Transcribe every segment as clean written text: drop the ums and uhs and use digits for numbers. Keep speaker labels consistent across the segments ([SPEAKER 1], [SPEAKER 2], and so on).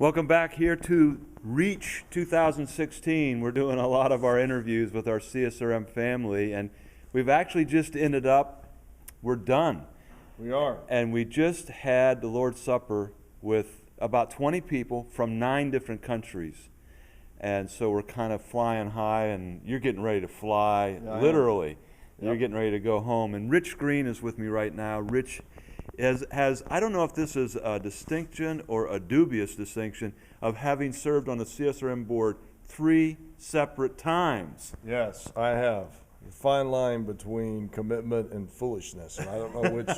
[SPEAKER 1] Welcome back here to Reach 2016. We're doing a lot of our interviews with our CSRM family, and we've actually just ended up, we're done.
[SPEAKER 2] We are.
[SPEAKER 1] And we just had the Lord's Supper with about 20 people from 9 different countries. And so we're kind of flying high, and you're getting ready to fly, literally. You're getting ready to go home. And Rich Green is with me right now. Rich has, I don't know if this is a distinction or a dubious distinction, of having served on the CSRM board 3 separate times.
[SPEAKER 2] Yes, I have. A fine line between commitment and foolishness. And I don't know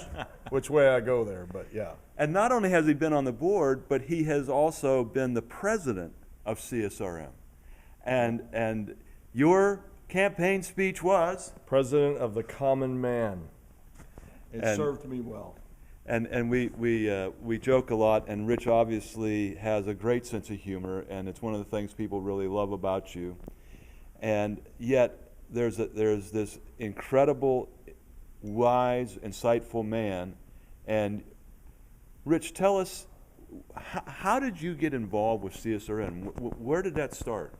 [SPEAKER 2] which way I go there, but yeah.
[SPEAKER 1] And not only has he been on the board, but he has also been the president of CSRM. And your campaign speech was?
[SPEAKER 2] President of the common man. It served me well.
[SPEAKER 1] And we joke a lot, and Rich obviously has a great sense of humor, and it's one of the things people really love about you. And yet there's this incredible, wise, insightful man. And Rich, tell us, how did you get involved with CSRM? Where did that start?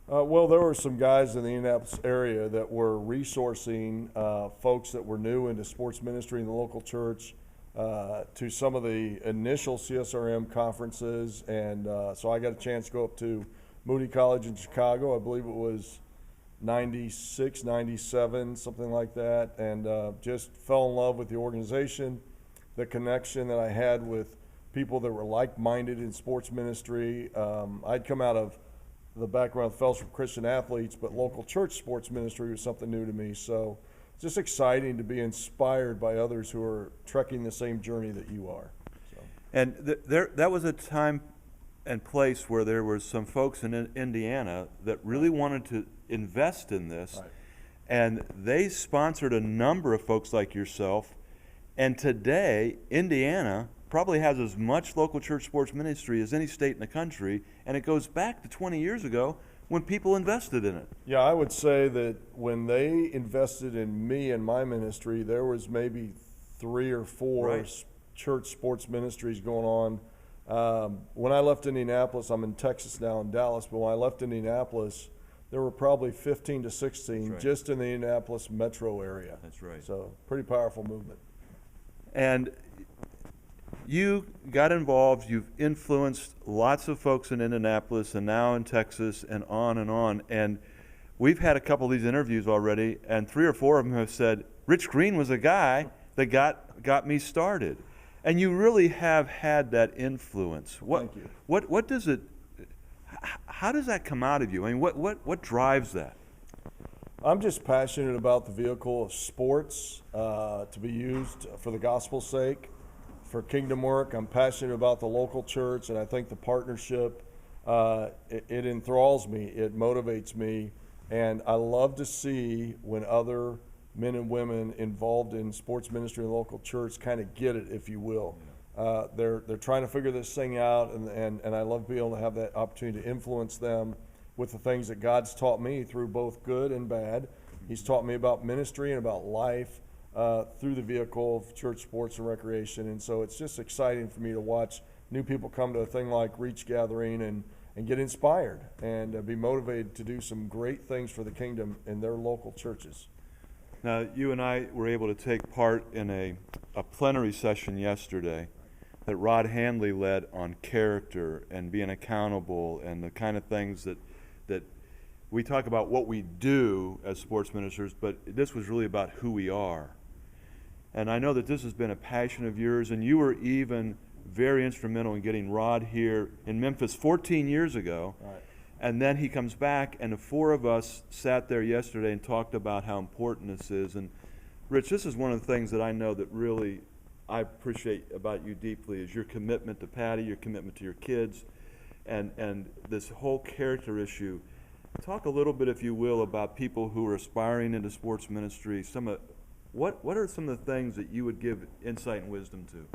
[SPEAKER 2] Well, there were some guys in the Indianapolis area that were resourcing folks that were new into sports ministry in the local church to some of the initial CSRM conferences. And so I got a chance to go up to Moody College in Chicago. I believe it was 96, 97, something like that, and just fell in love with the organization, the connection that I had with people that were like-minded in sports ministry. I'd come out of the background of Fellowship of Christian Athletes, but local church sports ministry was something new to me. So it's just exciting to be inspired by others who are trekking the same journey that you are. So.
[SPEAKER 1] And that was a time and place where there were some folks in Indiana that really wanted to invest in this,
[SPEAKER 2] Right.
[SPEAKER 1] and they sponsored a number of folks like yourself. And today, Indiana probably has as much local church sports ministry as any state in the country, and it goes back to 20 years ago when people invested in it.
[SPEAKER 2] Yeah, I would say that when they invested in me and my ministry, there was maybe 3 or 4
[SPEAKER 1] Right.
[SPEAKER 2] church sports ministries going on. When I left Indianapolis, I'm in Texas now, in Dallas, but when I left Indianapolis, there were probably 15 to 16
[SPEAKER 1] That's right.
[SPEAKER 2] just in the Indianapolis metro area.
[SPEAKER 1] That's right.
[SPEAKER 2] So pretty powerful movement.
[SPEAKER 1] And you got involved, you've influenced lots of folks in Indianapolis and now in Texas and on and on. And we've had a couple of these interviews already, and 3 or 4 of them have said, Rich Green was a guy that got me started. And you really have had that influence.
[SPEAKER 2] Thank you.
[SPEAKER 1] What does it, how does that come out of you? I mean, what drives that?
[SPEAKER 2] I'm just passionate about the vehicle of sports to be used for the gospel's sake, for kingdom work. I'm passionate about the local church, and I think the partnership, it enthralls me, it motivates me, and I love to see when other men and women involved in sports ministry and local church kind of get it, if you will. They're trying to figure this thing out, and I love being able to have that opportunity to influence them with the things that God's taught me through both good and bad. He's taught me about ministry and about life through the vehicle of church sports and recreation. And so it's just exciting for me to watch new people come to a thing like Reach Gathering and get inspired and be motivated to do some great things for the kingdom in their local churches.
[SPEAKER 1] Now, you and I were able to take part in a plenary session yesterday that Rod Handley led on character and being accountable and the kind of things that we talk about what we do as sports ministers, but this was really about who we are. And I know that this has been a passion of yours, and you were even very instrumental in getting Rod here in Memphis 14 years ago.
[SPEAKER 2] Right.
[SPEAKER 1] And then he comes back, and the 4 of us sat there yesterday and talked about how important this is. And Rich, this is one of the things that I know that really I appreciate about you deeply is your commitment to Patty, your commitment to your kids, and this whole character issue. Talk a little bit, if you will, about people who are aspiring into sports ministry. What are some of the things that you would give insight and wisdom to?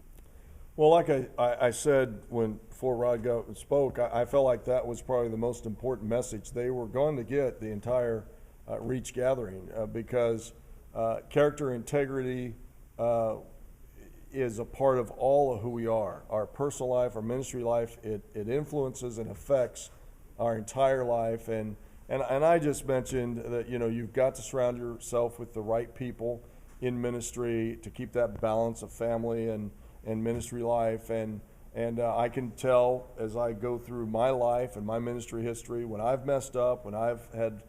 [SPEAKER 2] Well, like I said before Rod got and spoke, I felt like that was probably the most important message they were going to get the entire Reach Gathering because character, integrity, is a part of all of who we are. Our personal life, our ministry life, it influences and affects our entire life. And I just mentioned that, you've got to surround yourself with the right people in ministry to keep that balance of family and ministry life. And I can tell as I go through my life and my ministry history, when I've messed up, when I've had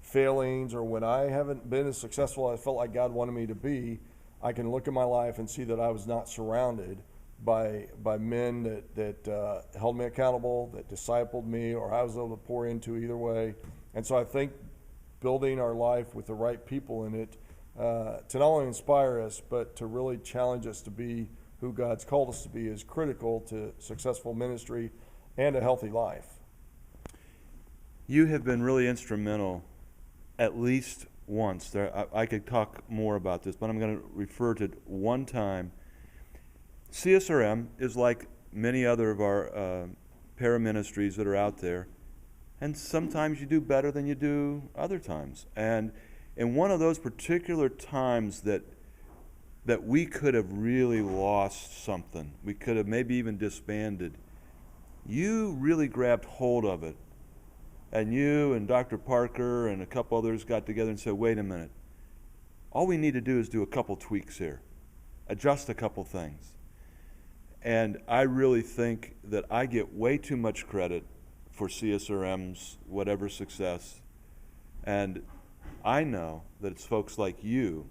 [SPEAKER 2] failings, or when I haven't been as successful as I felt like God wanted me to be, I can look at my life and see that I was not surrounded by men that held me accountable, that discipled me, or I was able to pour into either way. And so I think building our life with the right people in it to not only inspire us, but to really challenge us to be who God's called us to be is critical to successful ministry and a healthy life.
[SPEAKER 1] You have been really instrumental at least once. I could talk more about this, but I'm going to refer to one time. CSRM is like many other of our paraministries that are out there, and sometimes you do better than you do other times. And in one of those particular times that we could have really lost something, we could have maybe even disbanded, you really grabbed hold of it. And you and Dr. Parker and a couple others got together and said, wait a minute, all we need to do is do a couple tweaks here, adjust a couple things. And I really think that I get way too much credit for CSRM's whatever success. And I know that it's folks like you.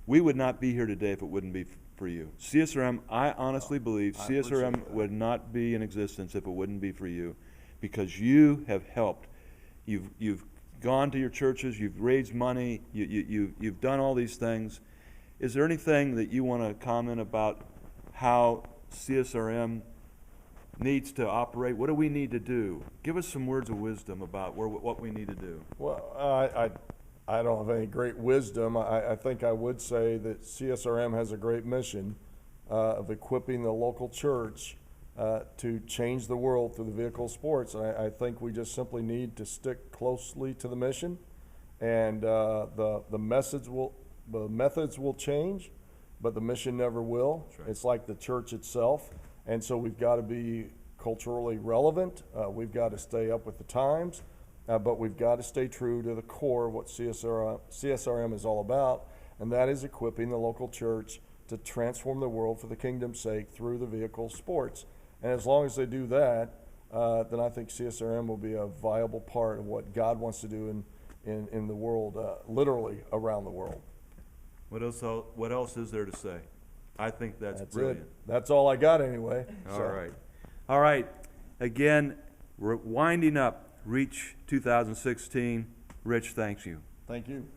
[SPEAKER 1] We would not be here today if it wouldn't be for you. CSRM, I honestly believe CSRM would not be in existence if it wouldn't be for you, because you have helped. You've gone to your churches, you've raised money, you've done all these things. Is there anything that you want to comment about how CSRM needs to operate? What do we need to do? Give us some words of wisdom about what we need to do.
[SPEAKER 2] Well, I don't have any great wisdom. I think I would say that CSRM has a great mission of equipping the local church to change the world through the vehicle of sports. And I think we just simply need to stick closely to the mission, and the methods will change, but the mission never will. Right. It's like the church itself. And so we've got to be culturally relevant. We've got to stay up with the times, but we've got to stay true to the core of what CSRM is all about, and that is equipping the local church to transform the world for the kingdom's sake through the vehicle of sports. And as long as they do that, then I think CSRM will be a viable part of what God wants to do in the world, literally around the world.
[SPEAKER 1] What else is there to say? I think that's brilliant.
[SPEAKER 2] It. That's all I got anyway.
[SPEAKER 1] All right. Again, we're winding up Reach 2016. Rich, thanks you.
[SPEAKER 2] Thank you.